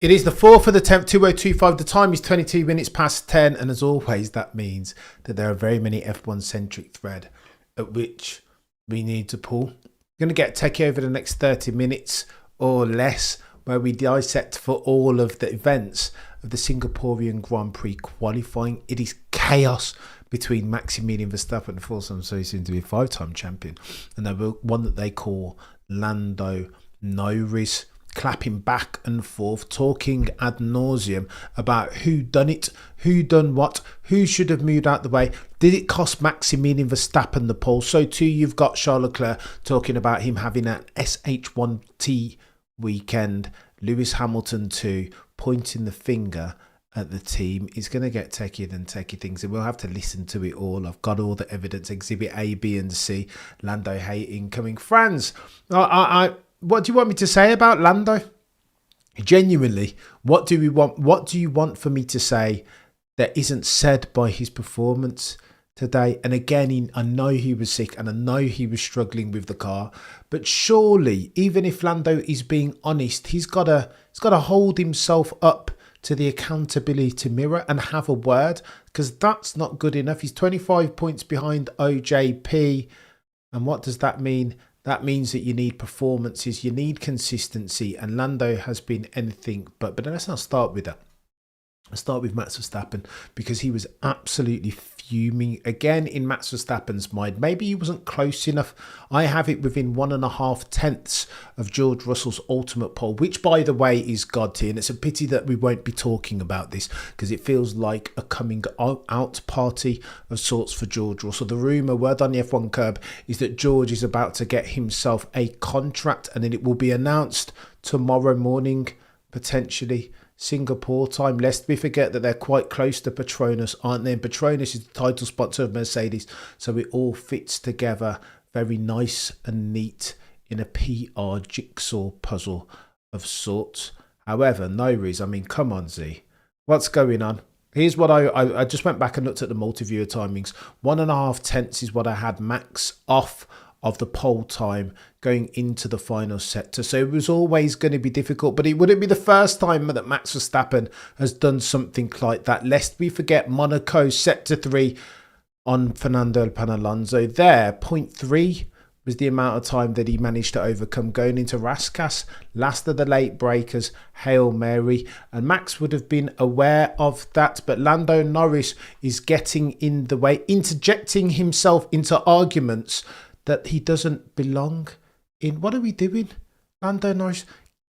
It is the 4th of the 10th, 2025. The time is 22 minutes past 10. And as always, that means that there are very many F1 centric thread at which we need to pull. We're going to get techie over the next 30 minutes or less, where we dissect for all of the events of the Singaporean Grand Prix qualifying. It is chaos between Maximilian Verstappen, for some so soon to be a 5-time champion, and the one that they call Lando Norris, clapping back and forth, talking ad nauseum about who done it, who done what, who should have moved out the way. Did it cost Maximilian Verstappen the pole? So too, you've got Charles Leclerc talking about him having an SH1T weekend. Lewis Hamilton too, pointing the finger at the team. Is going to get techier than techie things, and we'll have to listen to it all. I've got all the evidence, exhibit A, B and C. Lando hate incoming. Franz, what do you want me to say about Lando? Genuinely, what do we want? What do you want for me to say that isn't said by his performance today? And again, I know he was sick and I know he was struggling with the car, but surely, even if Lando is being honest, he's got to hold himself up to the accountability mirror and have a word, because that's not good enough. He's 25 points behind OJP. And what does that mean? That means that you need performances, you need consistency, and Lando has been anything but. But let's not start with that. Let's start with Max Verstappen, because he was absolutely fuming again in Max Verstappen's mind. Maybe he wasn't close enough. I have it within 1.5 tenths of George Russell's ultimate pole, which, by the way, is God tier. And it's a pity that we won't be talking about this, because it feels like a coming out party of sorts for George Russell. The rumour, word on the F1 curb, is that George is about to get himself a contract, and then it will be announced tomorrow morning, potentially Singapore time, lest we forget that they're quite close to Petronas, aren't they? And Petronas is the title sponsor of Mercedes, so it all fits together very nice and neat in a PR jigsaw puzzle of sorts. However, Norris, I mean, come on, Z, what's going on? Here's what I just went back and looked at the multi-viewer timings. 1.5 tenths is what I had Max off of the pole time going into the final sector. So it was always going to be difficult, but it wouldn't be the first time that Max Verstappen has done something like that. Lest we forget Monaco sector 3 on Fernando Alonso there. 0.3 was the amount of time that he managed to overcome going into Raskas. Last of the late breakers, Hail Mary. And Max would have been aware of that, but Lando Norris is getting in the way, interjecting himself into arguments that he doesn't belong in. What are we doing? Lando Norris,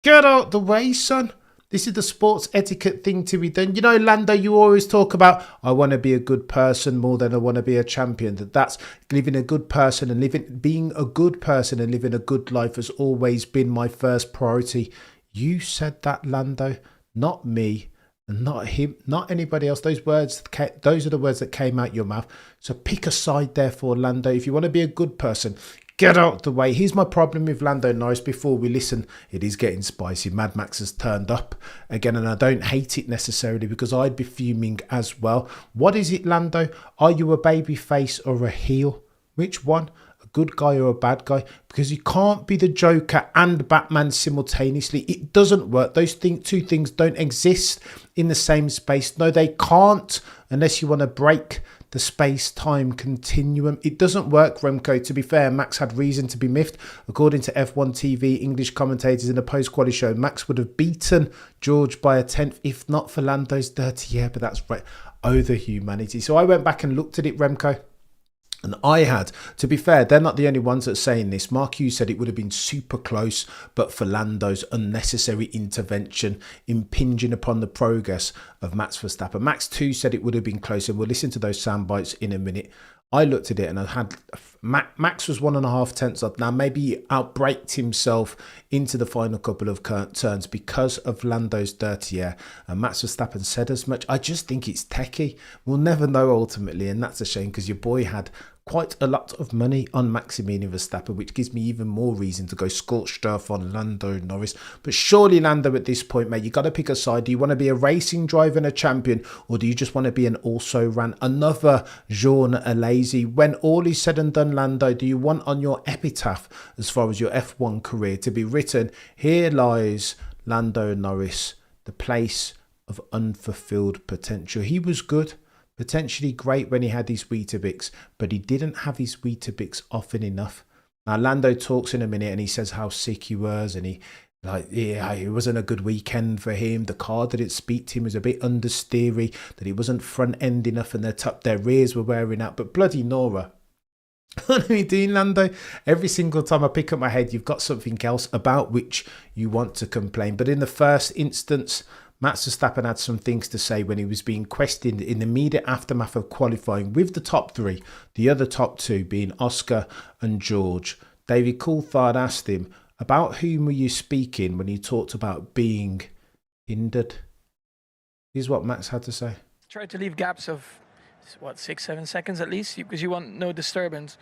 get out the way, son. This is the sports etiquette thing to be done. You know, Lando, you always talk about, I want to be a good person more than I want to be a champion. That's living a good person, and being a good person and living a good life has always been my first priority. You said that, Lando, not me. And not him, not anybody else. Those are the words that came out your mouth. So pick a side there for Lando. If you want to be a good person, get out the way. Here's my problem with Lando Norris. Before we listen, it is getting spicy. Mad Max has turned up again, and I don't hate it necessarily, because I'd be fuming as well. What is it, Lando? Are you a baby face or a heel? Which one? A good guy or a bad guy? Because you can't be the Joker and Batman simultaneously. It doesn't work. Those two things don't exist in the same space. No, they can't, unless you want to break the space-time continuum. It doesn't work, Remco. To be fair, Max had reason to be miffed. According to F1 TV English commentators in a post-quali show, Max would have beaten George by a tenth if not for Lando's dirty hair. But that's right. Oh, the humanity. So I went back and looked at it, Remco. And I had, to be fair, they're not the only ones that are saying this. Mark Hughes said it would have been super close, but for Lando's unnecessary intervention impinging upon the progress of Max Verstappen. Max too said it would have been closer. We'll listen to those sound bites in a minute. I looked at it and I had Max was 1.5 tenths up. Now, maybe he outbraked himself into the final couple of turns because of Lando's dirty air. And Max Verstappen said as much. I just think it's techie. We'll never know ultimately. And that's a shame, because your boy had quite a lot of money on Maximilian Verstappen, which gives me even more reason to go scorched earth on Lando Norris. But surely, Lando, at this point, mate, you got to pick a side. Do you want to be a racing driver and a champion, or do you just want to be an also-ran, another Jean Alazy? When all is said and done, Lando, do you want on your epitaph, as far as your F1 career, to be written, here lies Lando Norris, the place of unfulfilled potential. He was good, potentially great when he had his Weetabix, but he didn't have his Weetabix often enough. Now, Lando talks in a minute and he says how sick he was, and it wasn't a good weekend for him. The car didn't speak to him, was a bit understeery, that he wasn't front end enough, and their rears were wearing out. But bloody Nora, what are you doing, Lando? Every single time I pick up my head, you've got something else about which you want to complain. But in the first instance, Max Verstappen had some things to say when he was being questioned in the immediate aftermath of qualifying with the top three, the other top two being Oscar and George. David Coulthard asked him, about whom were you speaking when you talked about being hindered? Here's what Max had to say. Try to leave gaps of, 6-7 seconds at least, because you want no disturbance.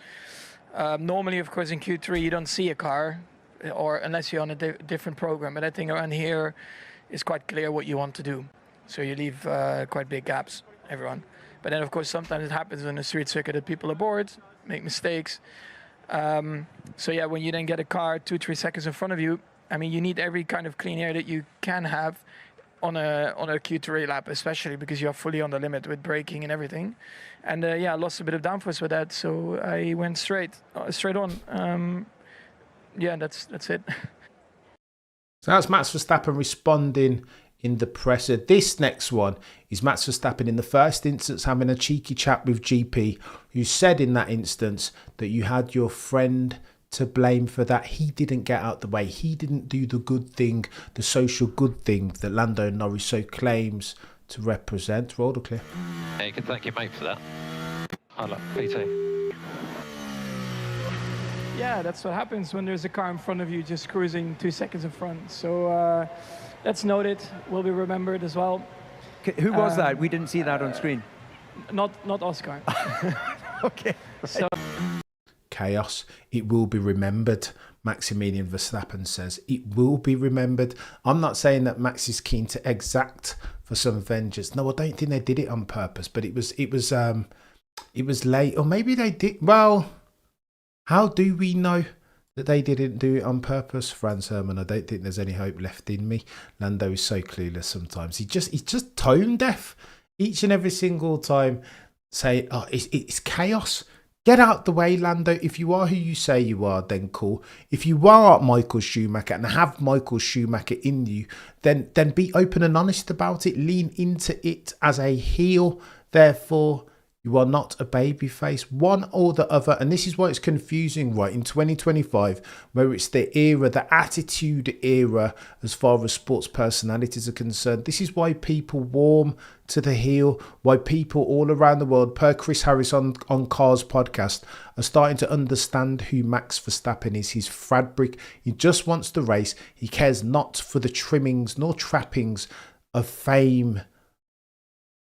Normally, of course, in Q3, you don't see a car, or unless you're on a different program. But I think around here, it's quite clear what you want to do. So you leave quite big gaps, everyone. But then, of course, sometimes it happens on a street circuit that people are bored, make mistakes. So yeah, when you then get a car 2-3 seconds in front of you, I mean, you need every kind of clean air that you can have on a Q3 lap, especially because you're fully on the limit with braking and everything. And I lost a bit of downforce with that, so I went straight on. That's it. So that's Max Verstappen responding in the presser. This next one is Max Verstappen in the first instance having a cheeky chat with GP, who said in that instance that you had your friend to blame for that. He didn't get out the way. He didn't do the good thing, the social good thing that Lando Norris so claims to represent. Roll the clip. Yeah, you can thank your mate for that. I like PT. Yeah, that's what happens when there's a car in front of you just cruising 2 seconds in front. So that's noted, will be remembered as well. Who was that? We didn't see that on screen. Not Oscar. Okay. So Chaos. It will be remembered. Maximilian Verstappen says it will be remembered. I'm not saying that Max is keen to exact for some vengeance. No, I don't think they did it on purpose, but it was late, or maybe they did. Well, how do we know that they didn't do it on purpose? Franz Herman, I don't think there's any hope left in me. Lando is so clueless sometimes. He's just tone deaf each and every single time, saying, "Oh, it's chaos." Get out the way, Lando. If you are who you say you are, then cool. If you are Michael Schumacher and have Michael Schumacher in you, then be open and honest about it. Lean into it as a heel. Therefore, you are not a baby face, one or the other. And this is why it's confusing, right? In 2025, where it's the era, the attitude era, as far as sports personalities are concerned. This is why people warm to the heel, why people all around the world, per Chris Harris on Cars podcast, are starting to understand who Max Verstappen is. He's fabric. He just wants to race. He cares not for the trimmings nor trappings of fame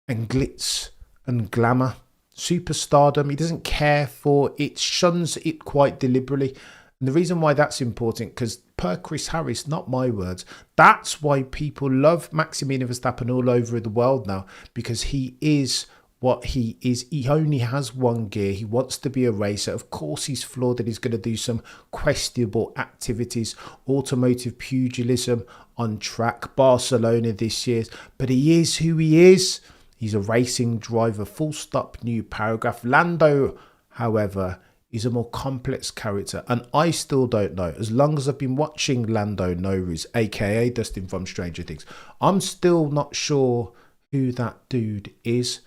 and glitz and glamour, superstardom. He doesn't care for it, shuns it quite deliberately. And the reason why that's important, because per Chris Harris, not my words, that's why people love Maximilian Verstappen all over the world now, because he is what he is. He only has one gear. He wants to be a racer. Of course, he's flawed and he's going to do some questionable activities, automotive pugilism on track, Barcelona this year, but he is who he is. He's a racing driver, full stop, new paragraph. Lando, however, is a more complex character, and I still don't know. As long as I've been watching Lando Norris, aka Dustin from Stranger Things, I'm still not sure who that dude is,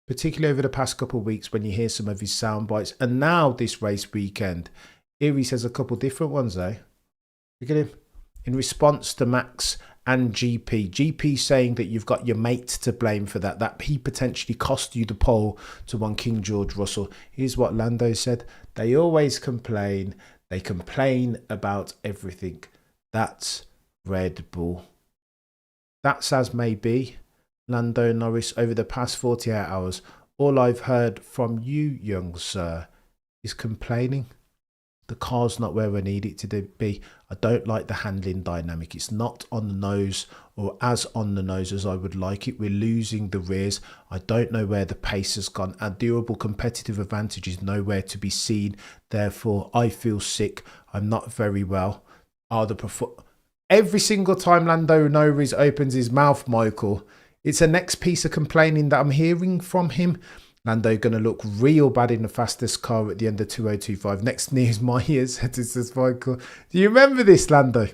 particularly over the past couple of weeks when you hear some of his sound bites. And now this race weekend, here he says a couple different ones, eh? Look at him. In response to Max and GP saying that you've got your mate to blame for that he potentially cost you the pole to one King George Russell. Here's what Lando said. They always complain. They complain about everything. That's Red Bull. That's as may be, Lando Norris, over the past 48 hours, all I've heard from you, young sir, is complaining. The car's not where I need it to be. I don't like the handling dynamic. It's not on the nose, or as on the nose as I would like it. We're losing the rears. I don't know where the pace has gone. Our durable competitive advantage is nowhere to be seen. Therefore, I feel sick. I'm not very well. Every single time Lando Norris opens his mouth, Michael, it's the next piece of complaining that I'm hearing from him. Lando going to look real bad in the fastest car at the end of 2025. Next year is my year, says Michael. Do you remember this, Lando?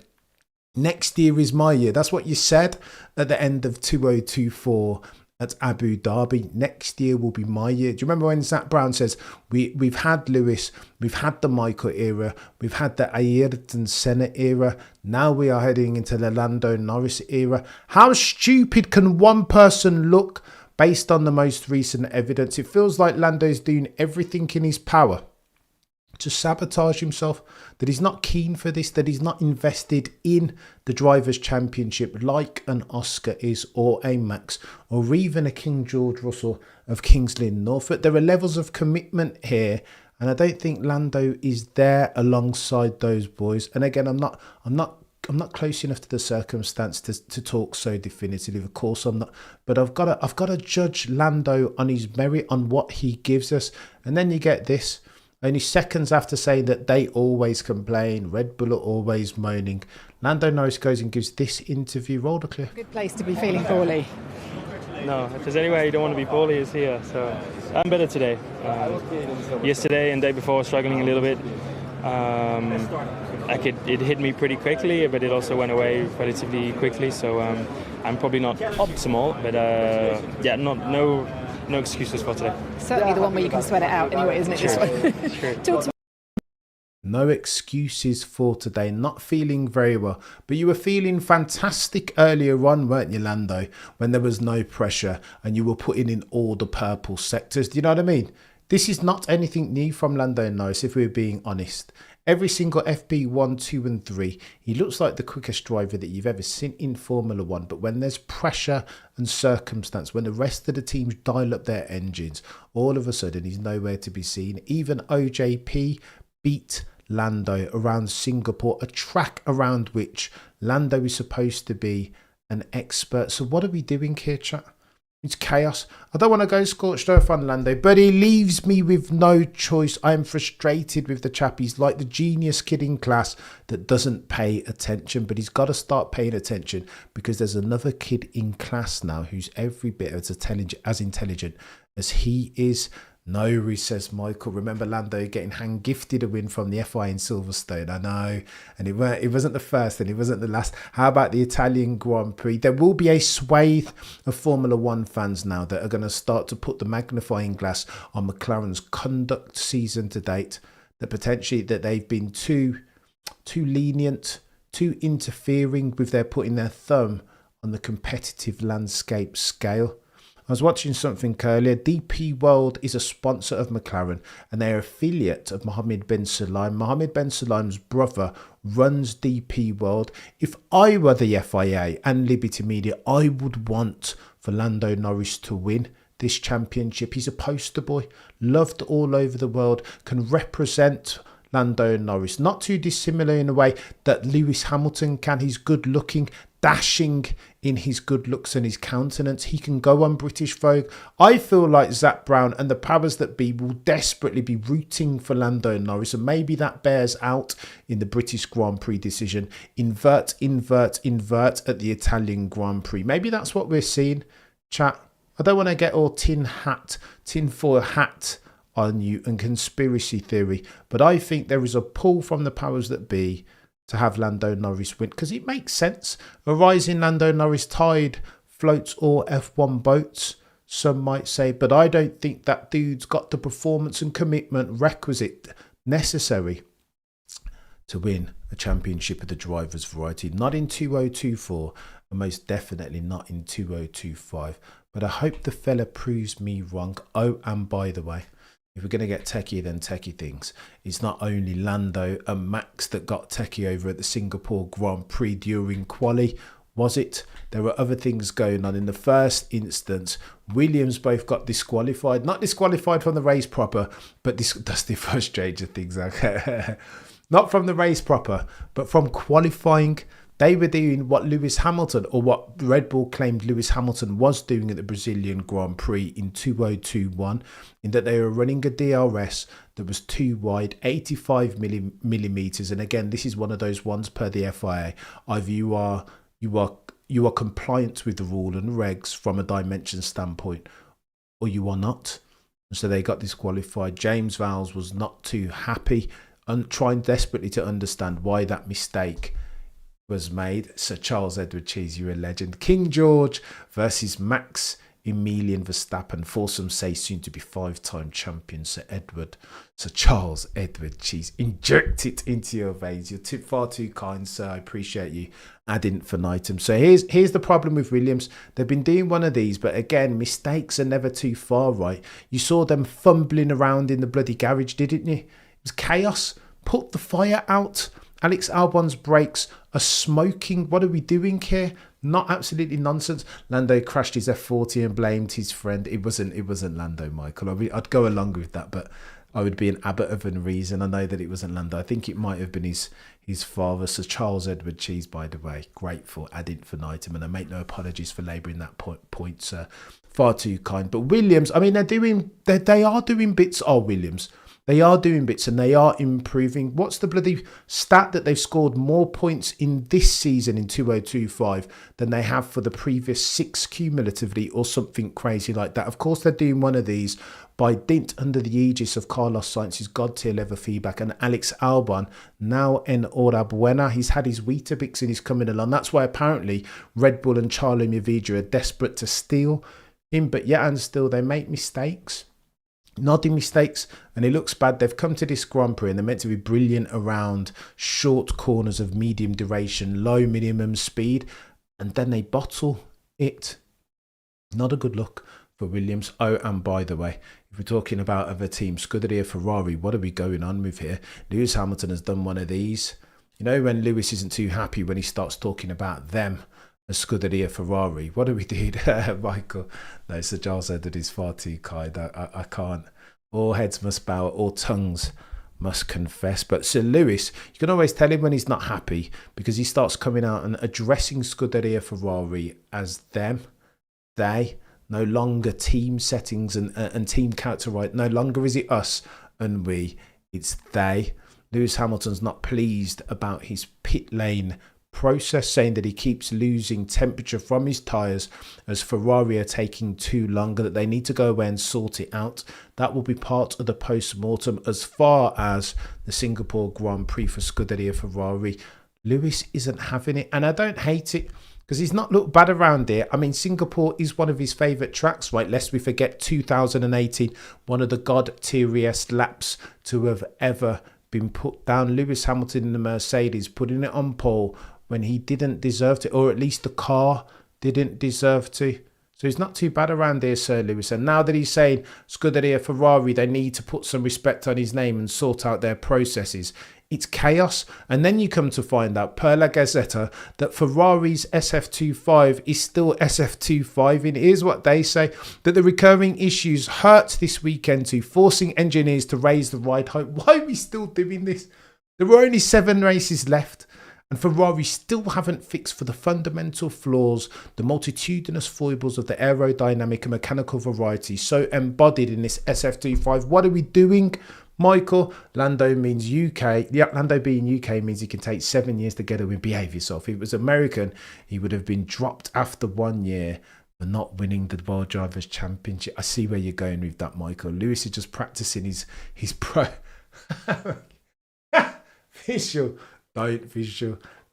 Next year is my year. That's what you said at the end of 2024 at Abu Dhabi. Next year will be my year. Do you remember when Zach Brown says, we've had Lewis, we've had the Michael era, we've had the Ayrton Senna era, now we are heading into the Lando Norris era. How stupid can one person look based on the most recent evidence? It feels like Lando's doing everything in his power to sabotage himself, that he's not keen for this, that he's not invested in the Drivers' Championship like an Oscar is, or a Max, or even a King George Russell of Kings Lynn Norfolk. There are levels of commitment here, and I don't think Lando is there alongside those boys. And again, I'm not close enough to the circumstance to talk so definitively. Of course I'm not, but I've got to judge Lando on his merit, on what he gives us. And then you get this. Only seconds after saying that they always complain, Red Bull are always moaning, Lando Norris goes and gives this interview. Roll the clip. Good place to be feeling poorly. No, if there's anywhere you don't want to be poorly, it's here. So I'm better today. Yesterday and day before, struggling a little bit. It hit me pretty quickly, but it also went away relatively quickly. So I'm probably not optimal, but no excuses for today. Certainly the one where you can sweat it out anyway, isn't it? Sure. This one. Talk to No excuses for today. Not feeling very well. But you were feeling fantastic earlier on, weren't you, Lando? When there was no pressure and you were putting in all the purple sectors. Do you know what I mean? This is not anything new from Lando Norris, if we're being honest. Every single FP1, 2 and 3, he looks like the quickest driver that you've ever seen in Formula 1. But when there's pressure and circumstance, when the rest of the teams dial up their engines, all of a sudden he's nowhere to be seen. Even OJP beat Lando around Singapore, a track around which Lando is supposed to be an expert. So what are we doing here, chat? It's chaos. I don't want to go scorched earth on Lando, but he leaves me with no choice. I am frustrated with the chap. He's like the genius kid in class that doesn't pay attention, but he's got to start paying attention because there's another kid in class now who's every bit as intelligent as he is. No, says Michael. Remember Lando getting hand-gifted a win from the FI in Silverstone? I know. And it wasn't the first and it wasn't the last. How about the Italian Grand Prix? There will be a swathe of Formula One fans now that are going to start to put the magnifying glass on McLaren's conduct season to date. That potentially that they've been too lenient, too interfering with their putting their thumb on the competitive landscape scale. I was watching something earlier. DP World is a sponsor of McLaren and they're affiliate of Mohammed Ben Sulayem. Mohammed Ben Sulayem's brother runs DP World. If I were the FIA and Liberty Media, I would want for Lando Norris to win this championship. He's a poster boy, loved all over the world, can represent Lando Norris. Not too dissimilar in a way that Lewis Hamilton can. He's good looking, dashing in his good looks and his countenance. He can go on British Vogue. I feel like Zach Brown and the powers that be will desperately be rooting for Lando Norris, and maybe that bears out in the British Grand Prix decision. Invert at the Italian Grand Prix. Maybe that's what we're seeing, chat. I don't want to get all tinfoil hat on you and conspiracy theory, but I think there is a pull from the powers that be to have Lando Norris win, because it makes sense. A rising Lando Norris tide floats all F1 boats, some might say, but I don't think that dude's got the performance and commitment requisite necessary to win a championship of the drivers' variety. Not in 2024 and most definitely not in 2025, but I hope the fella proves me wrong. Oh, and by the way, if we're going to get techie, then techie things. It's not only Lando and Max that got techie over at the Singapore Grand Prix during quali, was it? There were other things going on. In the first instance, Williams both got disqualified. Not disqualified from the race proper, but that's the frustrating things. Okay. Not from the race proper, but from qualifying. They were doing what Lewis Hamilton, or what Red Bull claimed Lewis Hamilton was doing at the Brazilian Grand Prix in 2021, in that they were running a DRS that was too wide, 85 millimeters. And again, this is one of those ones per the FIA. Either you are compliant with the rule and regs from a dimension standpoint, or you are not. And so they got disqualified. James Vowles was not too happy and trying desperately to understand why that mistake was made. Sir Charles Edward Cheese, you're a legend. King George versus Max Verstappen. Foursome say soon to be 5-time champion Sir Charles Edward Cheese. Inject it into your veins. You're far too kind, sir. I appreciate you ad infinitum. So here's the problem with Williams. They've been doing one of these, but again, mistakes are never too far, right? You saw them fumbling around in the bloody garage, didn't you? It was chaos. Put the fire out. Alex Albon's brakes are smoking. What are we doing here? Not absolutely nonsense. Lando crashed his F40 and blamed his friend. It wasn't Lando, Michael. I'd go along with that, but I would be an abbot of unreason. I know that it wasn't Lando. I think it might have been his father, Sir Charles Edward Cheese, by the way. Grateful ad infinitum, and I make no apologies for labouring that point, sir. Far too kind. But Williams, I mean, they are doing bits. Oh, Williams. They are doing bits and they are improving. What's the bloody stat that they've scored more points in this season in 2025 than they have for the previous 6 cumulatively, or something crazy like that? Of course, they're doing one of these by dint under the aegis of Carlos Sainz's God-tier level feedback and Alex Albon, now enhorabuena. He's had his Weetabix and he's coming along. That's why apparently Red Bull and Charlie Mividra are desperate to steal him. But yet and still, they make mistakes. Nodding mistakes, and it looks bad. They've come to this Grand Prix and they're meant to be brilliant around short corners of medium duration, low minimum speed, and then they bottle it. Not a good look for Williams. Oh, and by the way, if we're talking about other teams, Scuderia Ferrari, what are we going on with here? Lewis Hamilton has done one of these. You know, when Lewis isn't too happy when he starts talking about them, a Scuderia Ferrari. What do we do, Michael? No, Sir Charles Edward is far too kind. I can't. All heads must bow, all tongues must confess. But Sir Lewis, you can always tell him when he's not happy, because he starts coming out and addressing Scuderia Ferrari as them, they. No longer team settings and team character, right? No longer is it us and we, it's they. Lewis Hamilton's not pleased about his pit lane process, saying that he keeps losing temperature from his tyres as Ferrari are taking too long, that they need to go away and sort it out. That will be part of the post-mortem as far as the Singapore Grand Prix for Scuderia Ferrari. Lewis isn't having it, and I don't hate it, because he's not looked bad around here. I mean, Singapore is one of his favourite tracks, right? Lest we forget 2018, one of the god-tieriest laps to have ever been put down. Lewis Hamilton in the Mercedes putting it on pole when he didn't deserve to, or at least the car didn't deserve to. So he's not too bad around here, Sir Lewis. And now that he's saying Scuderia Ferrari, they need to put some respect on his name and sort out their processes, it's chaos. And then you come to find out, per La Gazzetta, that Ferrari's SF25 is still SF25. And here's what they say, that the recurring issues hurt this weekend too, forcing engineers to raise the ride height. Why are we still doing this? There were only 7 races left, and Ferrari still haven't fixed for the fundamental flaws, the multitudinous foibles of the aerodynamic and mechanical variety so embodied in this SF25. What are we doing, Michael? Lando means UK. Yeah, Lando being UK means he can take 7 years to get a win. Behave yourself. If it was American, he would have been dropped after 1 year for not winning the World Drivers' Championship. I see where you're going with that, Michael. Lewis is just practicing his pro. Visual.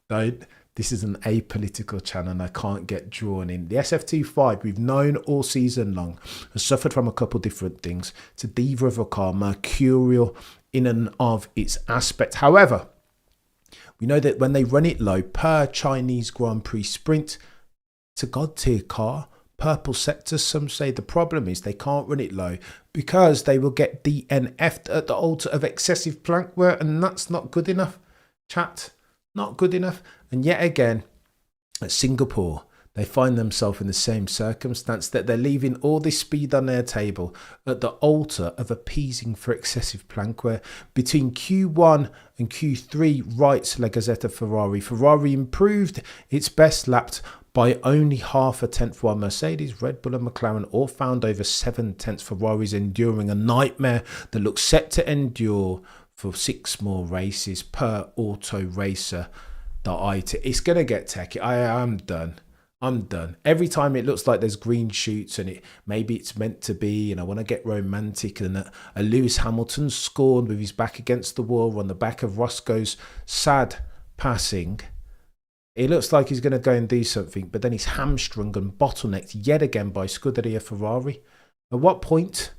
Don't. This is an apolitical channel and I can't get drawn in. The SF25, we've known all season long, has suffered from a couple different things. It's a diva of a car, mercurial in and of its aspect. However, we know that when they run it low, per Chinese Grand Prix sprint, it's a god tier car. Purple sectors, some say the problem is they can't run it low because they will get DNF'd at the altar of excessive plank wear, and that's not good enough. Chat, not good enough. And yet again, at Singapore, they find themselves in the same circumstance, that they're leaving all this speed on their table at the altar of appeasing for excessive plank wear. Between Q1 and Q3, writes La Gazzetta Ferrari improved its best lapped by only half a tenth, while Mercedes, Red Bull and McLaren all found over 7 tenths. Ferrari's enduring a nightmare that looks set to endure for 6 more races per auto racer. It's going to get techy. I'm done. Every time it looks like there's green shoots and maybe it's meant to be, and I want to get romantic, and a Lewis Hamilton scorned with his back against the wall on the back of Roscoe's sad passing. It looks like he's going to go and do something, but then he's hamstrung and bottlenecked yet again by Scuderia Ferrari. At what point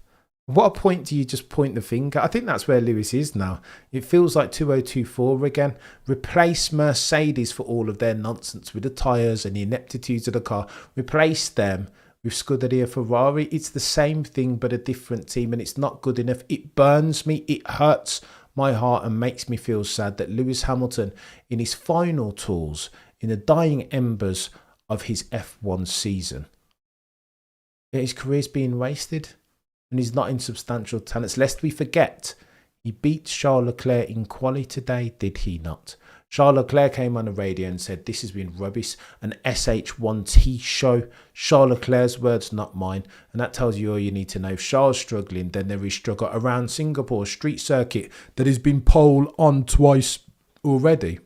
do you just point the finger? I think that's where Lewis is now. It feels like 2024 again. Replace Mercedes for all of their nonsense with the tyres and the ineptitudes of the car. Replace them with Scuderia Ferrari. It's the same thing but a different team, and it's not good enough. It burns me. It hurts my heart and makes me feel sad that Lewis Hamilton, in his final tours, in the dying embers of his F1 season, his career's being wasted. And he's not in substantial talents. Lest we forget, he beat Charles Leclerc in quali today, did he not? Charles Leclerc came on the radio and said, this has been rubbish, an SH1T show. Charles Leclerc's words, not mine. And that tells you all you need to know. If Charles struggling, then there is struggle around Singapore street circuit that has been pole on twice already.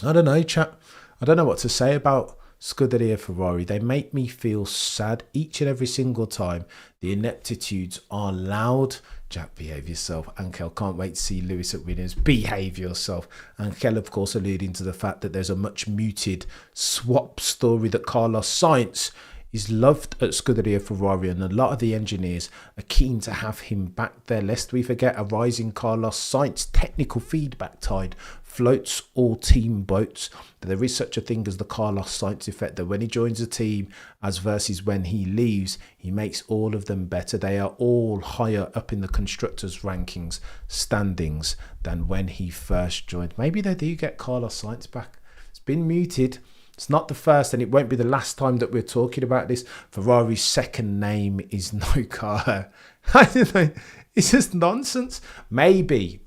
I don't know, chap. I don't know what to say about Scuderia Ferrari. They make me feel sad each and every single time. The ineptitudes are loud. Jack, behave yourself. Ankel, can't wait to see Lewis at Williams. Behave yourself. Ankel, of course, alluding to the fact that there's a much muted swap story that Carlos Sainz is loved at Scuderia Ferrari, and a lot of the engineers are keen to have him back there. Lest we forget, a rising Carlos Sainz technical feedback tide floats all team boats. There is such a thing as the Carlos Sainz effect, that when he joins a team as versus when he leaves, he makes all of them better. They are all higher up in the constructors rankings standings than when he first joined. Maybe they do get Carlos Sainz back. It's been muted. It's not the first, and it won't be the last time that we're talking about this. Ferrari's second name is no car. I don't know. It's just nonsense. Maybe.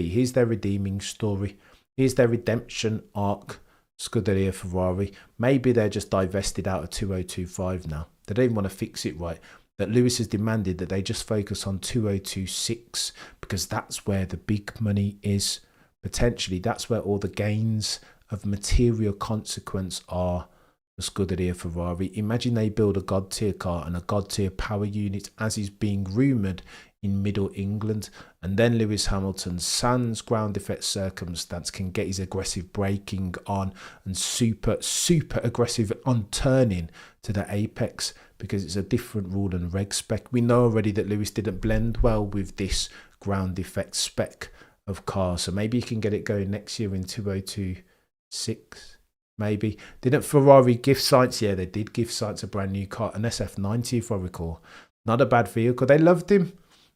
Here's their redeeming story. Here's their redemption arc. Scuderia Ferrari. Maybe they're just divested out of 2025 now. They don't even want to fix it right. That Lewis has demanded that they just focus on 2026 because that's where the big money is. Potentially, that's where all the gains of material consequence are for Scuderia Ferrari. Imagine they build a God tier car and a God tier power unit, as is being rumoured in Middle England, and then Lewis Hamilton, sans ground effect circumstance, can get his aggressive braking on and super aggressive on turning to the apex, because it's a different rule and reg spec. We know already that Lewis didn't blend well with this ground effect spec of cars, so maybe he can get it going next year in 2026. Maybe. Didn't Ferrari give Sainz? Yeah, they did give Sainz a brand new car, an SF90 if I recall. Not a bad vehicle. They loved him.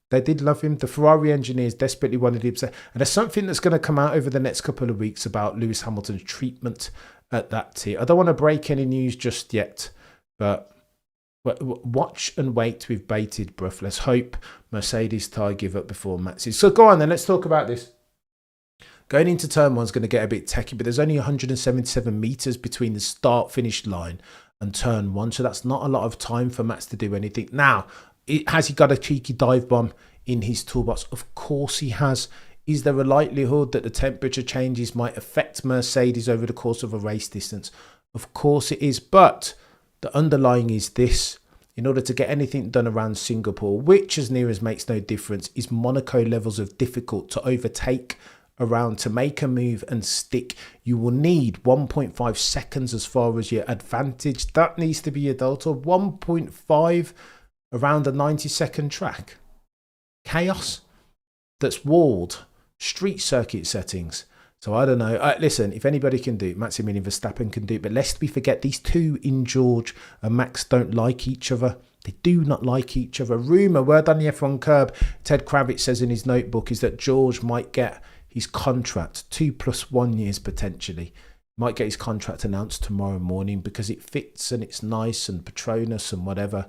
They did love him. The Ferrari engineers desperately wanted him. And there's something that's going to come out over the next couple of weeks about Lewis Hamilton's treatment at that tier. I don't want to break any news just yet, but watch and wait with bated breath. Let's hope Mercedes tie give up before Max's. So go on then, let's talk about this. Going into turn 1 is going to get a bit techy, but there's only 177 metres between the start-finish line and turn 1, so that's not a lot of time for Max to do anything. Now, has he got a cheeky dive bomb in his toolbox? Of course he has. Is there a likelihood that the temperature changes might affect Mercedes over the course of a race distance? Of course it is, but the underlying is this. In order to get anything done around Singapore, which as near as makes no difference, is Monaco levels of difficult to overtake around, to make a move and stick, you will need 1.5 seconds as far as your advantage. That needs to be your delta. 1.5 around a 90-second track. Chaos that's walled. Street circuit settings. So I don't know. Listen, if anybody can do it, Maximilian Verstappen can do it. But lest we forget, these two in George and Max don't like each other. They do not like each other. Rumour, word on the F1 curb, Ted Kravitz says in his notebook, is that George might get his contract 2 + 1 years potentially. Might get his contract announced tomorrow morning because it fits and it's nice and Patronus and whatever.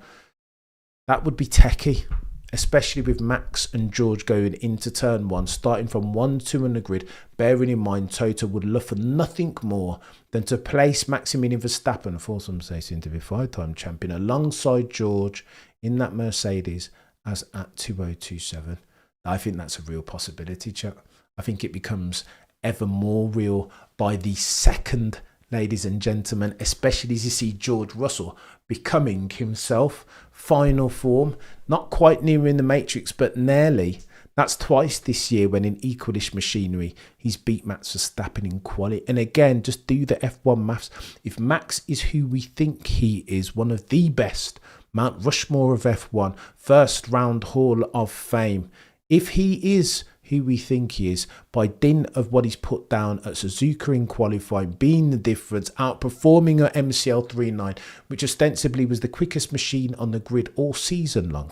That would be techie, especially with Max and George going into turn 1, starting from 1-2 on the grid, bearing in mind Toto would love for nothing more than to place Maximilian Verstappen, for some say soon to be 5-time champion, alongside George in that Mercedes as at 2027. I think that's a real possibility, chat. I think it becomes ever more real by the second, ladies and gentlemen, especially as you see George Russell becoming himself final form, not quite near in the Matrix, but nearly. That's twice this year when in equalish machinery he's beat Max Verstappen in quali. And again, just do the F1 maths. If Max is who we think he is, one of the best, Mount Rushmore of F1, first round Hall of Fame, if he is who we think he is, by dint of what he's put down at Suzuka in qualifying, being the difference, outperforming at MCL 3.9, which ostensibly was the quickest machine on the grid all season long.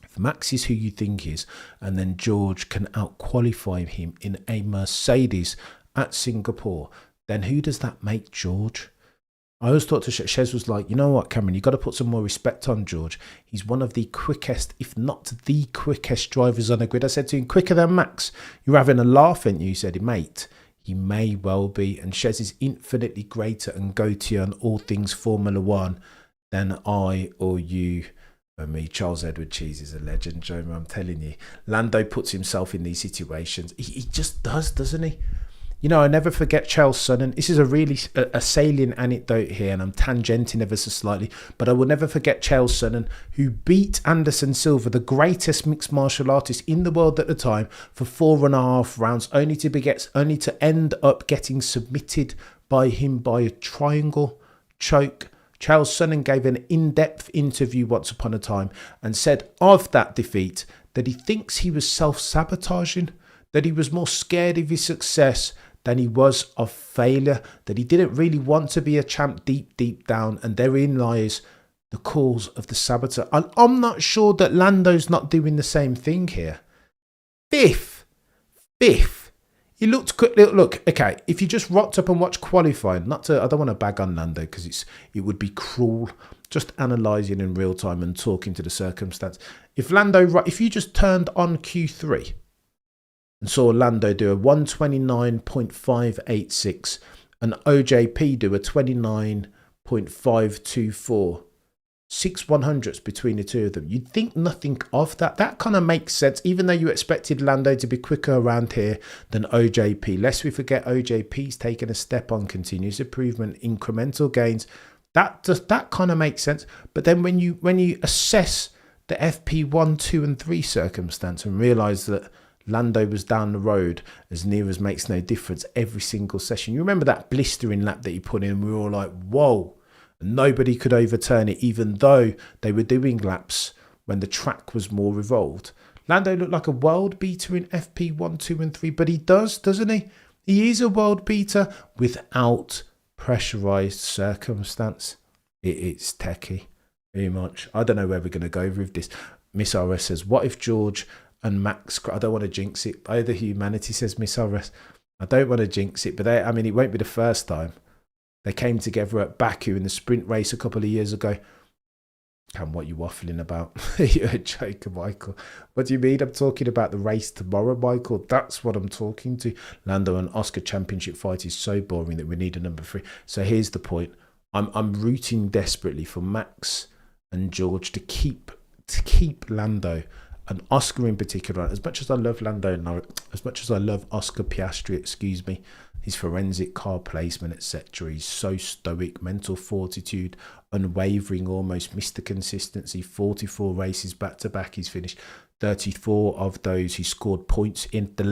If Max is who you think he is, and then George can out-qualify him in a Mercedes at Singapore, then who does that make George? I always thought to Shez was like, you know what, Cameron, you've got to put some more respect on George. He's one of the quickest, if not the quickest drivers on the grid. I said to him, quicker than Max. You're having a laugh, ain't you? He said, mate, he may well be. And Shez is infinitely greater and goatee on all things Formula One than I or you or me. Charles Edward Cheese is a legend, Joe, I'm telling you. Lando puts himself in these situations. He just does, doesn't he? You know, I never forget Charles Sonnen. This is a really a salient anecdote here, and I'm tangenting ever so slightly, but I will never forget Charles Sonnen, who beat Anderson Silva, the greatest mixed martial artist in the world at the time, for 4.5 rounds, only to end up getting submitted by him by a triangle choke. Charles Sonnen gave an in-depth interview once upon a time and said of that defeat that he thinks he was self-sabotaging, that he was more scared of his success than he was of failure, that he didn't really want to be a champ deep down, and therein lies the cause of the saboteur. I'm not sure that Lando's not doing the same thing here. Fifth. He looked good. Look, okay, if you just rocked up and watched qualifying, I don't want to bag on Lando because it would be cruel, just analysing in real time and talking to the circumstance. If you just turned on Q3 and saw Lando do a 129.586 and OJP do a 29.524, 6 100ths between the two of them, you'd think nothing of that. That kind of makes sense, even though you expected Lando to be quicker around here than OJP. Lest we forget, OJP's taken a step on continuous improvement, incremental gains. That kind of makes sense. But then when you assess the FP1, 2 and 3 circumstance and realise that Lando was down the road as near as makes no difference every single session. You remember that blistering lap that he put in? We were all like, whoa. And nobody could overturn it, even though they were doing laps when the track was more revolved. Lando looked like a world beater in FP1, 2 and 3, but he does, doesn't he? He is a world beater without pressurised circumstance. It's techie, very much. I don't know where we're going to go with this. Miss RS says, what if George and Max, I don't want to jinx it. Either humanity, says Miss RS. I don't want to jinx it, but it won't be the first time. They came together at Baku in the sprint race a couple of years ago. Cam, what are you waffling about? You're a joker, Michael. What do you mean? I'm talking about the race tomorrow, Michael. That's what I'm talking to. Lando and Oscar championship fight is so boring that we need a number 3. So here's the point. I'm rooting desperately for Max and George to keep Lando and Oscar in particular. As much as I love Lando Norris, as much as I love Oscar Piastri, his forensic car placement, etc. He's so stoic, mental fortitude, unwavering, almost Mr. Consistency. 44 races back to back he's finished. 34 of those he scored points in. The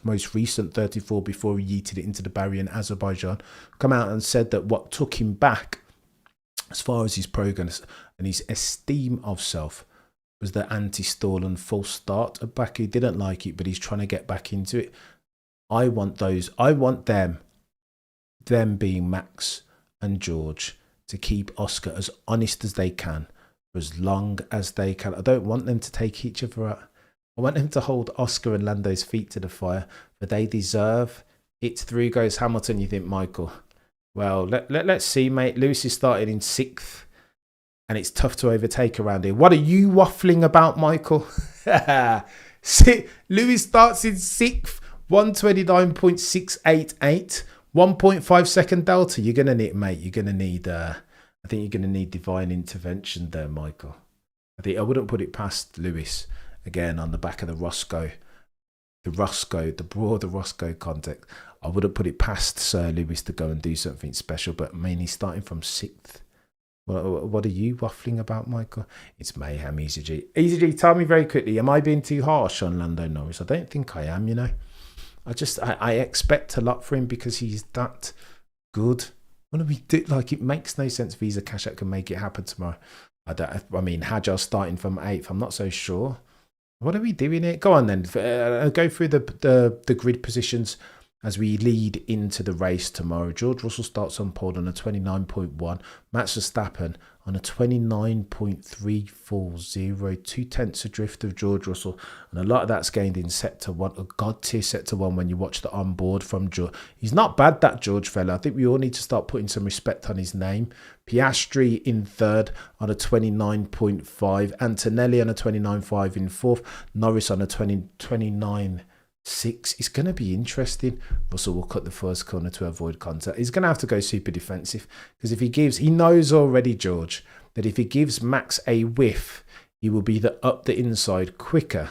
most recent 34 before he yeeted it into the barrier in Azerbaijan. Come out and said that what took him back as far as his progress and his esteem of self was the anti-stall and false start at Baku. He didn't like it, but he's trying to get back into it. I want them being Max and George, to keep Oscar as honest as they can for as long as they can. I don't want them to take each other out. I want them to hold Oscar and Lando's feet to the fire, but they deserve It's through goes Hamilton, you think, Michael? Well, let's see, mate. Lewis is started in 6th, and it's tough to overtake around here. What are you waffling about, Michael? Lewis starts in 6th, 129.688, 1.5 second delta. You're going to need, mate, you're going to need, I think you're going to need divine intervention there, Michael. I wouldn't put it past Lewis, again, on the back of the broader Roscoe context. I wouldn't put it past Sir Lewis to go and do something special, but I mean, he's starting from 6th. What are you waffling about, Michael? It's mayhem, Easy G. Easy G, tell me very quickly, am I being too harsh on Lando Norris? I don't think I am, you know. I expect a lot for him because he's that good. What do we do? Like, it makes no sense Visa Cash App can make it happen tomorrow. I mean, Hajjar starting from 8th. I'm not so sure. What are we doing here? Go on then. Go through the grid positions as we lead into the race tomorrow. George Russell starts on pole on a 29.1. Max Verstappen on a 29.340. 2/10 adrift of George Russell. And a lot of that's gained in sector 1. A god tier sector 1 when you watch the onboard from George. He's not bad, that George fella. I think we all need to start putting some respect on his name. Piastri in 3rd on a 29.5. Antonelli on a 29.5 in 4th. Norris on a 29.6. It's going to be interesting. Russell will cut the first corner to avoid contact. He's going to have to go super defensive because if he knows already, George, that if he gives Max a whiff, he will be up the inside quicker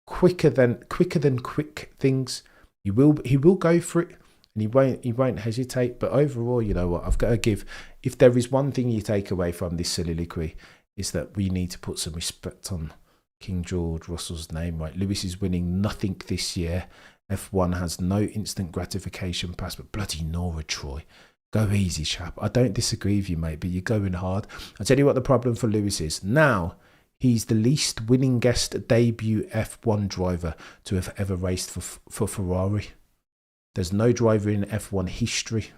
than quick things. He will go for it and he won't hesitate. But overall, you know what? I've got to give. If there is one thing you take away from this soliloquy, is that we need to put some respect on King George Russell's name, right? Lewis is winning nothing this year. F1 has no instant gratification pass, but bloody Nora, Troy. Go easy, chap. I don't disagree with you, mate, but you're going hard. I'll tell you what the problem for Lewis is. Now, he's the least winningest debut F1 driver to have ever raced for Ferrari. There's no driver in F1 history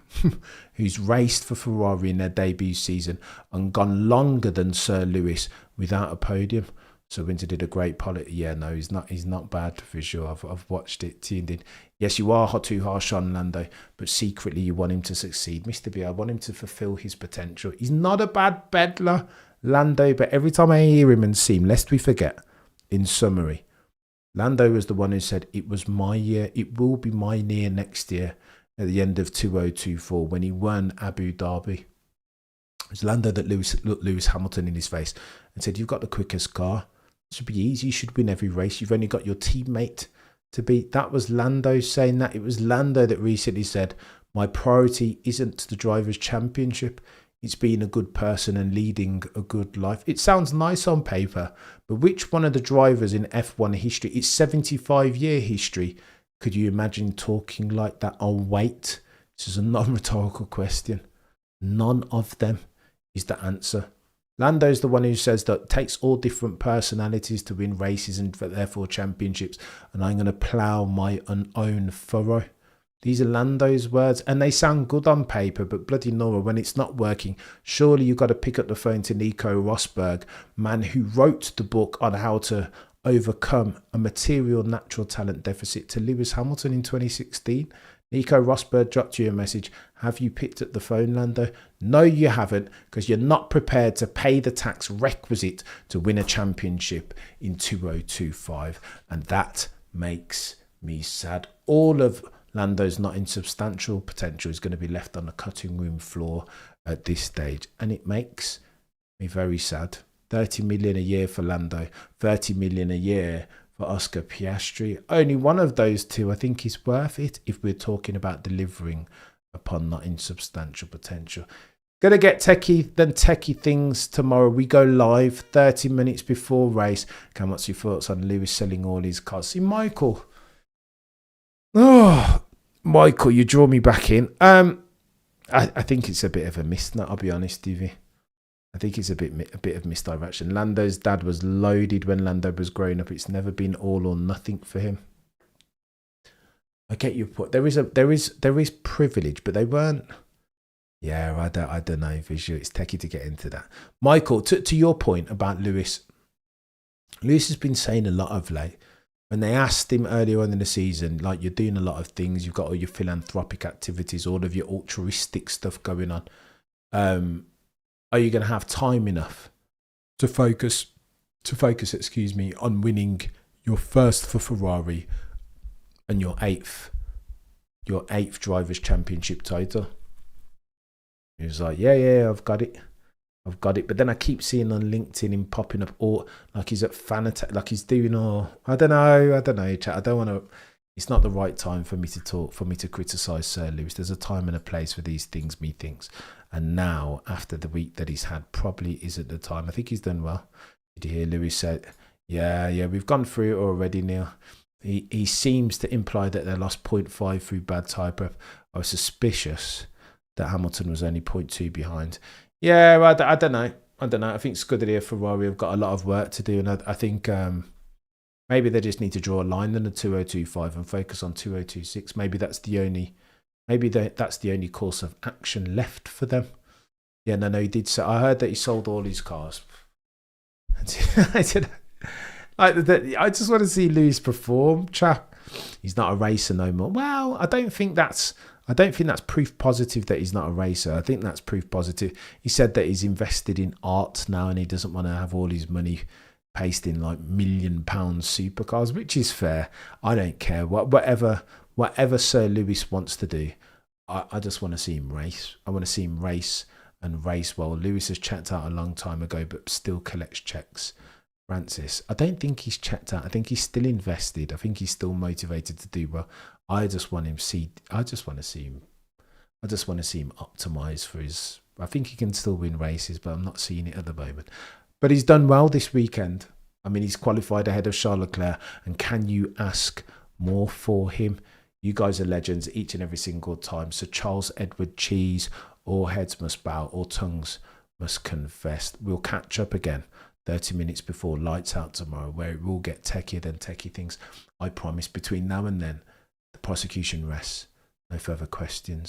who's raced for Ferrari in their debut season and gone longer than Sir Lewis without a podium. So Winter did a great pilot. Yeah, no, he's not bad for sure. I've watched it, tuned in. Yes, you are too harsh on Lando, but secretly you want him to succeed. Mr. B, I want him to fulfill his potential. He's not a bad peddler, Lando, but every time I hear him and see him, lest we forget, in summary, Lando was the one who said, it was my year, it will be my year next year at the end of 2024 when he won Abu Dhabi. It was Lando that looked Lewis Hamilton in his face and said, you've got the quickest car. It should be easy. You should win every race. You've only got your teammate to beat. That was Lando saying that. It was Lando that recently said, my priority isn't the Drivers' Championship. It's being a good person and leading a good life. It sounds nice on paper, but which one of the drivers in F1 history, it's 75-year history, could you imagine talking like that? Oh, wait. This is a non-rhetorical question. None of them is the answer. Lando's the one who says that it takes all different personalities to win races and therefore championships, and I'm going to plough my own furrow. These are Lando's words, and they sound good on paper, but bloody Nora, when it's not working, surely you've got to pick up the phone to Nico Rosberg, man who wrote the book on how to overcome a material natural talent deficit, to Lewis Hamilton in 2016. Nico Rosberg dropped you a message. Have you picked up the phone, Lando? No, you haven't, because you're not prepared to pay the tax requisite to win a championship in 2025. And that makes me sad. All of Lando's not insubstantial potential is going to be left on the cutting room floor at this stage. And it makes me very sad. 30 million a year for Lando, 30 million a year for Oscar Piastri. Only one of those two I think is worth it if we're talking about delivering upon not insubstantial potential. Gonna get techie things tomorrow. We go live 30 minutes before race. Cam, what's your thoughts on Lewis selling all his cars? See, Michael. Oh, Michael, you draw me back in. I think it's a bit of a miss, I'll be honest with you. I think it's a bit of misdirection. Lando's dad was loaded when Lando was growing up. It's never been all or nothing for him. I get your point. There is privilege, but they weren't. Yeah, I don't know, visual. It's techie to get into that. Michael, to your point about Lewis. Lewis has been saying a lot of late When they asked him earlier on in the season, like, you're doing a lot of things, you've got all your philanthropic activities, all of your altruistic stuff going on. Are you going to have time enough to focus, on winning your first for Ferrari and your eighth drivers' championship title? He was like, yeah, I've got it. But then I keep seeing on LinkedIn him popping up, or like he's at fan attack, like he's doing all, I don't know, chat. I don't want to, it's not the right time for me to talk, for me to criticise Sir Lewis. There's a time and a place for these things, methinks. And now, after the week that he's had, probably isn't the time. I think he's done well. Did you hear Lewis said, yeah, we've gone through it already, Neil. He seems to imply that they lost 0.5 through bad tyre prep. I was suspicious that Hamilton was only 0.2 behind. Yeah, well, I don't know. I think Scuderia Ferrari have got a lot of work to do, and I think maybe they just need to draw a line in the 2025 and focus on 2026. Maybe that's the only course of action left for them. Yeah, no, he did say. I heard that he sold all his cars. I just want to see Lewis perform, chap. He's not a racer no more. Well, I don't think that's proof positive that he's not a racer. I think that's proof positive. He said that he's invested in art now and he doesn't want to have all his money pasted in like £1 million supercars, which is fair. I don't care. Whatever Sir Lewis wants to do, I just want to see him race. I want to see him race and race well. Lewis has checked out a long time ago, but still collects checks. Francis, I don't think he's checked out. I think he's still invested. I think he's still motivated to do well. I just want to see him optimize for his. I think he can still win races, but I'm not seeing it at the moment. But he's done well this weekend. I mean, he's qualified ahead of Charles Leclerc, and can you ask more for him? You guys are legends each and every single time. So Charles Edward Cheese, all heads must bow, all tongues must confess. We'll catch up again 30 minutes before lights out tomorrow, where it will get techier than techie things. I promise. Between now and then, the prosecution rests. No further questions.